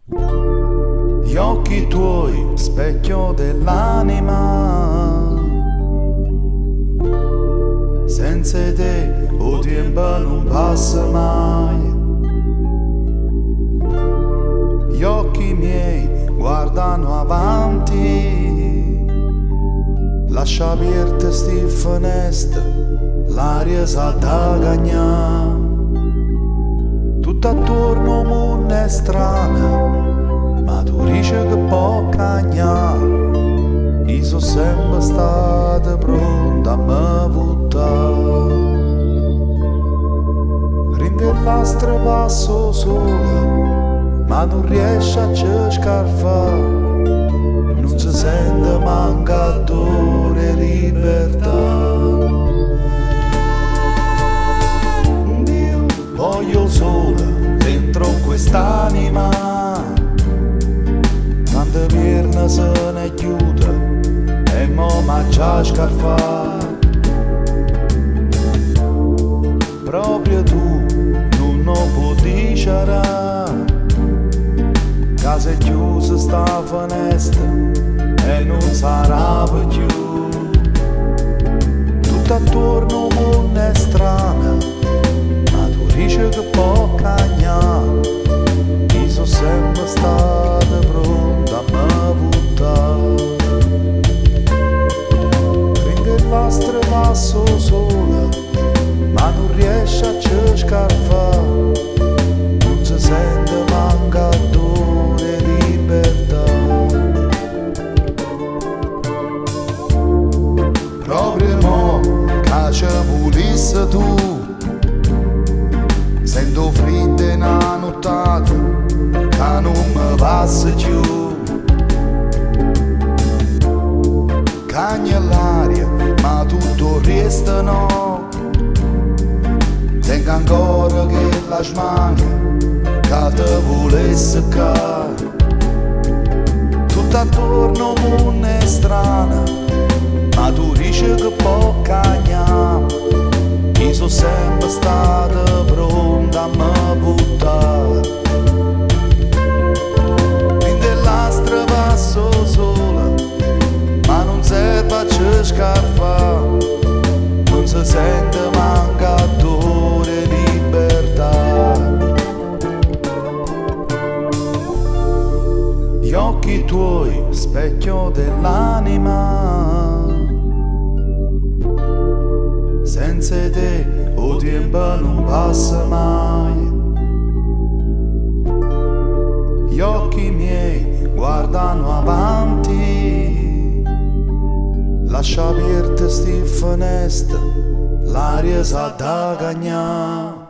Gli occhi tuoi, specchio dell'anima, senza te il tempo non passa mai. Gli occhi miei guardano avanti, lascia aperte sti finestre, l'aria sa da cagnà. Tutto attorno al mondo è strano, ma tu dici che può cagnare. Io sono sempre stato pronto a me buttare. Prende l'astra passo solo, ma non riesce a cercare. Non si sente mancatore libertà. Io voglio solo dentro quest'anima, tante pierna se ne chiude e mo mangia scarfa. Proprio tu non puoi dicere, casa è chiusa sta finestra e non sarà più. Tutto attorno al mondo è strano, ma tu dici che può cagnare. Io sono sempre stato pronto a me buttare. Prende l'astra passo sola, ma non riesce a cercare. Non si sente mancatore libertà. Proprio mo che ci volesse tu, sento freddo in una nottata che non mi passa più. Cagna l'aria ma tutto resta no. Tengo ancora che la smanca che te volesse ca. Tutto attorno al mondo è strano, ma tu dici che può cagnare. Io sono sempre stato pronto a me buttare. Prende l'astra passo sola, ma non serve a cercare. Non si sente mancatore libertà. Gli occhi tuoi, specchio dell'anima, senza te il tempo non passa mai. Gli occhi miei guardano avanti, lascia aperte sti finestre, l'aria sa da cagnà.